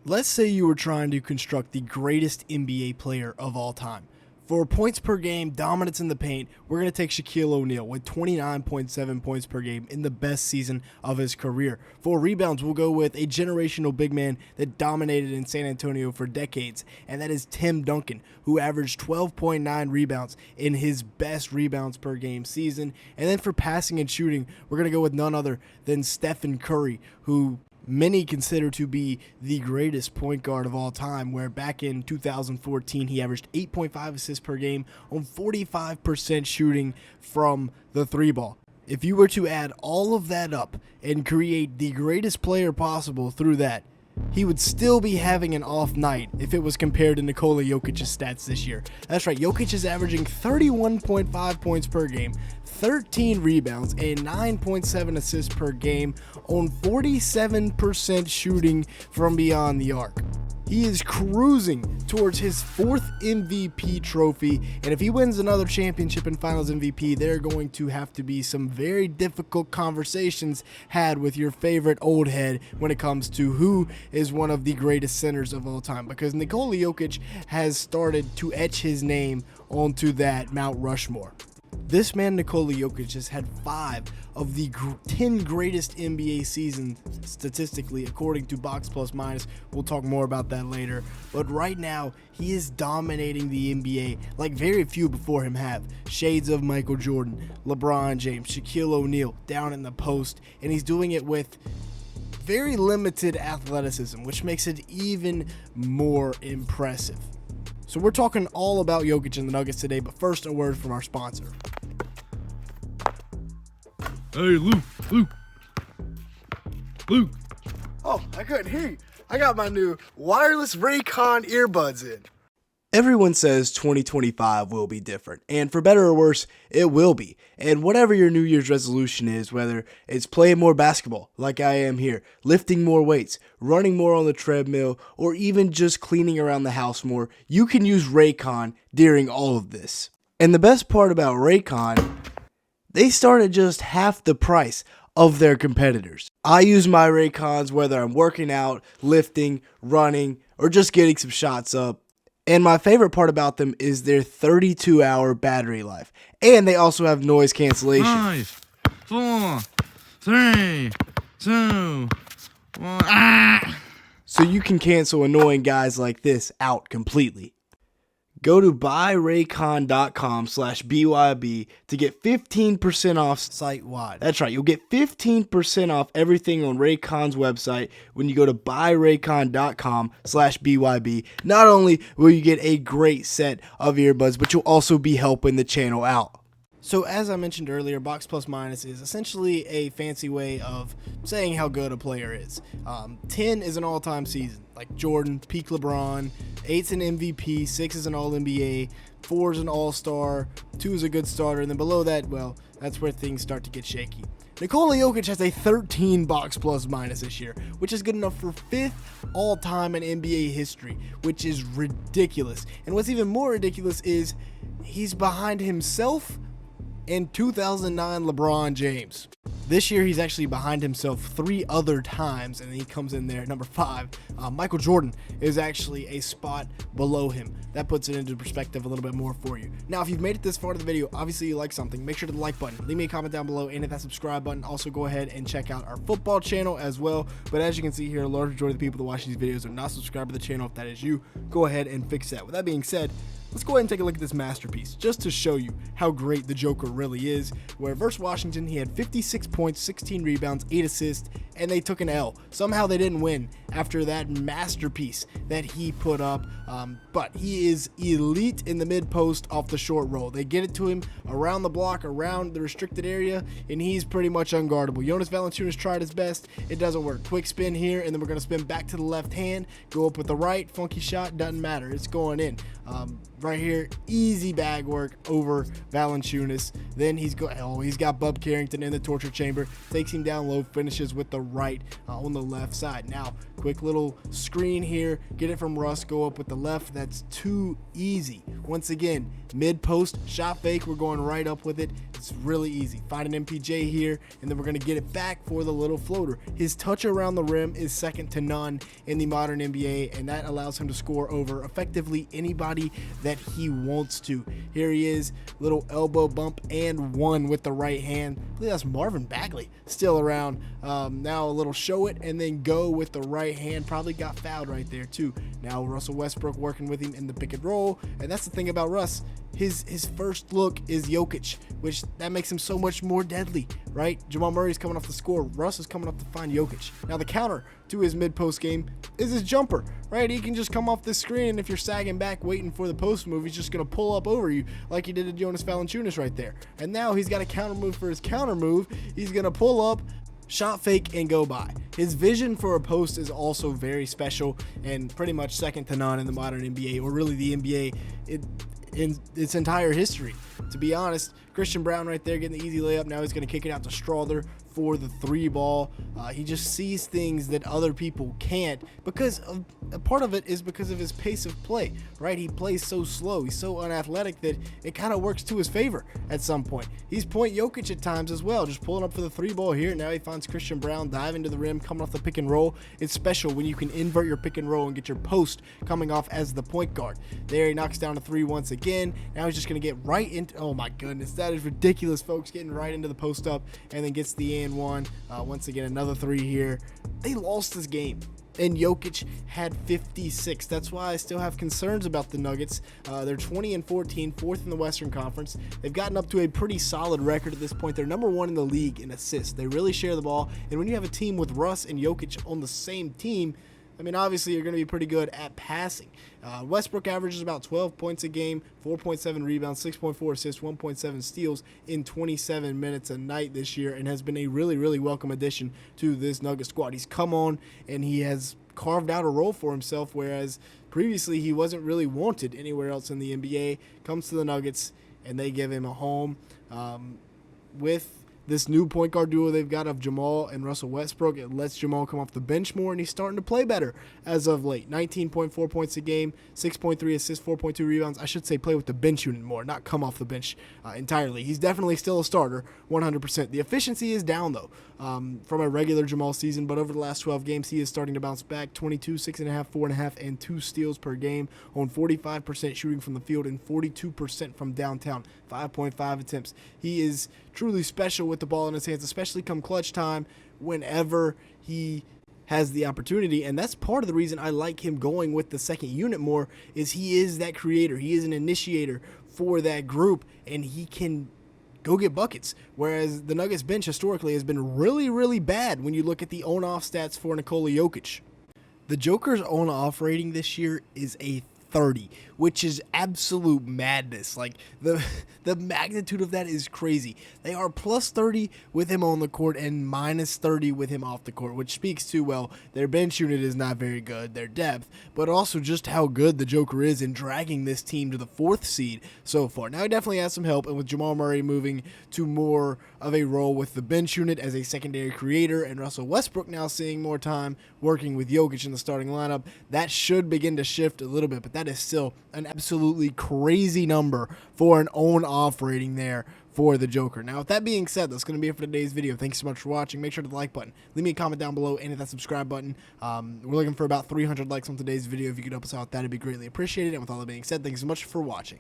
Let's say you were trying to construct the greatest NBA player of all time. For points per game, dominance in the paint, we're going to take Shaquille O'Neal with 29.7 points per game in the best season of his career. For rebounds, we'll go with a generational big man that dominated in San Antonio for decades, and that is Tim Duncan, who averaged 12.9 rebounds in his best rebounds per game season. And then for passing and shooting, we're going to go with none other than Stephen Curry, who many consider to be the greatest point guard of all time, where back in 2014 he averaged 8.5 assists per game on 45% shooting from the three ball. If you were to add all of that up and create the greatest player possible through that, he would still be having an off night if it was compared to Nikola Jokic's stats this year. That's right, Jokic is averaging 31.5 points per game, 13 rebounds, and 9.7 assists per game on 47% shooting from beyond the arc. He is cruising towards his fourth MVP trophy, and if he wins another championship and finals MVP, there are going to have to be some very difficult conversations had with your favorite old head when it comes to who is one of the greatest centers of all time, because Nikola Jokic has started to etch his name onto that Mount Rushmore. This man, Nikola Jokic, has had 5 of the 10 greatest NBA seasons statistically, according to Box Plus Minus. We'll talk more about that later. But right now, he is dominating the NBA like very few before him have. Shades of Michael Jordan, LeBron James, Shaquille O'Neal down in the post. And he's doing it with very limited athleticism, which makes it even more impressive. So we're talking all about Jokic and the Nuggets today, but first a word from our sponsor. Hey, Luke. Oh, I couldn't hear you. I got my new wireless Raycon earbuds in. Everyone says 2025 will be different, and for better or worse, it will be. And whatever your New Year's resolution is, whether it's playing more basketball, like I am here, lifting more weights, running more on the treadmill, or even just cleaning around the house more, you can use Raycon during all of this. And the best part about Raycon, they start at just half the price of their competitors. I use my Raycons whether I'm working out, lifting, running, or just getting some shots up. And my favorite part about them is their 32-hour battery life. And they also have noise cancellation. 5, 4, 3, 2, 1. So you can cancel annoying guys like this out completely. Go to buyraycon.com/BYB to get 15% off site-wide. That's right, you'll get 15% off everything on Raycon's website when you go to buyraycon.com/BYB. Not only will you get a great set of earbuds, but you'll also be helping the channel out. So as I mentioned earlier, Box Plus Minus is essentially a fancy way of saying how good a player is. 10 is an all-time season, like Jordan, peak LeBron. 8's an MVP, 6 is an All-NBA, 4 is an All-Star, 2 is a good starter, and then below that, well, that's where things start to get shaky. Nikola Jokic has a 13 Box Plus Minus this year, which is good enough for 5th all-time in NBA history, which is ridiculous. And what's even more ridiculous is he's behind himself and 2009 LeBron James. This year, he's actually behind himself 3 other times, and he comes in there at number 5. Michael Jordan is actually a spot below him. That puts it into perspective a little bit more for you. Now, if you've made it this far to the video, obviously you like something, make sure to the like button, leave me a comment down below, and hit that subscribe button. Also, go ahead and check out our football channel as well. But as you can see here, a large majority of the people that watch these videos are not subscribed to the channel. If that is you, go ahead and fix that. With that being said, let's go ahead and take a look at this masterpiece, just to show you how great the Joker really is, where versus Washington, he had 56 points, 16 rebounds, 8 assists, and they took an L. Somehow they didn't win after that masterpiece that he put up, but he is elite in the mid-post off the short roll. They get it to him around the block, around the restricted area, and he's pretty much unguardable. Jonas Valanciunas tried his best. It doesn't work. Quick spin here, and then we're going to spin back to the left hand, go up with the right, funky shot, doesn't matter. It's going in. Right here, easy bag work over Valanciunas. Then he's got Bub Carrington in the torture chamber, takes him down low, finishes with the right on the left side. Now, quick little screen here, get it from Russ, go up with the left. That's too easy. Once again, mid post shot fake, we're going right up with it. It's really easy. Find an MPJ here, and then we're going to get it back for the little floater. His touch around the rim is second to none in the modern NBA, and that allows him to score over effectively anybody that he wants to. Here he is, little elbow bump and one with the right hand. I believe that's Marvin Bagley still around. Now a little show it and then go with the right hand. Probably got fouled right there too. Now Russell Westbrook working with him in the pick and roll, and that's the thing about Russ. His first look is Jokic, which that makes him so much more deadly, right? Jamal Murray's coming off the score. Russ is coming up to find Jokic. Now the counter to his mid-post game is his jumper, right? He can just come off the screen, and if you're sagging back waiting for the post move, he's just going to pull up over you like he did to Jonas Valanciunas right there. And now he's got a counter move for his counter move. He's going to pull up, shot fake, and go by. His vision for a post is also very special and pretty much second to none in the modern NBA, or really the NBA in its entire history. To be honest, Christian Brown right there getting the easy layup. Now he's going to kick it out to Strother for the three ball. He just sees things that other people can't, because a part of it is because of his pace of play, right? He plays so slow. He's so unathletic that it kind of works to his favor at some point. He's point Jokic at times as well, just pulling up for the three ball here. Now he finds Christian Brown diving to the rim, coming off the pick and roll. It's special when you can invert your pick and roll and get your post coming off as the point guard. There he knocks down a three once again. Now he's just going to get right into, oh my goodness, that is ridiculous, folks, getting right into the post up, and then gets the and one. Once again, another three here. They lost this game, and Jokic had 56. That's why I still have concerns about the Nuggets. They're 20-14, fourth in the Western Conference. They've gotten up to a pretty solid record at this point. They're number one in the league in assists. They really share the ball, and when you have a team with Russ and Jokic on the same team, I mean, obviously, you're going to be pretty good at passing. Westbrook averages about 12 points a game, 4.7 rebounds, 6.4 assists, 1.7 steals in 27 minutes a night this year, and has been a really, really welcome addition to this Nugget squad. He's come on, and he has carved out a role for himself, whereas previously he wasn't really wanted anywhere else in the NBA. Comes to the Nuggets, and they give him a home with this new point guard duo they've got of Jamal and Russell Westbrook. It lets Jamal come off the bench more, and he's starting to play better as of late. 19.4 points a game, 6.3 assists, 4.2 rebounds. I should say play with the bench unit more, not come off the bench entirely. He's definitely still a starter, 100%. The efficiency is down, though, from a regular Jamal season, but over the last 12 games, he is starting to bounce back. 22, 6.5, 4.5, and 2 steals per game, on 45% shooting from the field and 42% from downtown, 5.5 attempts. He is truly special with the ball in his hands, especially come clutch time whenever he has the opportunity. And that's part of the reason I like him going with the second unit more, is he is that creator. He is an initiator for that group, and he can go get buckets, whereas the Nuggets bench historically has been really, really bad when you look at the on-off stats for Nikola Jokic. The Joker's on-off rating this year is a 30, which is absolute madness. Like, the magnitude of that is crazy. They are plus 30 with him on the court and minus 30 with him off the court, which speaks to, well, their bench unit is not very good, their depth, but also just how good the Joker is in dragging this team to the 4th seed so far. Now, he definitely has some help, and with Jamal Murray moving to more of a role with the bench unit as a secondary creator, and Russell Westbrook now seeing more time working with Jokic in the starting lineup, that should begin to shift a little bit, but that is still an absolutely crazy number for an on-off rating there for the Joker. Now, with that being said, that's going to be it for today's video. Thanks so much for watching. Make sure to hit the like button, leave me a comment down below, and hit that subscribe button. We're looking for about 300 likes on today's video. If you could help us out, that'd be greatly appreciated. And with all that being said, thanks so much for watching.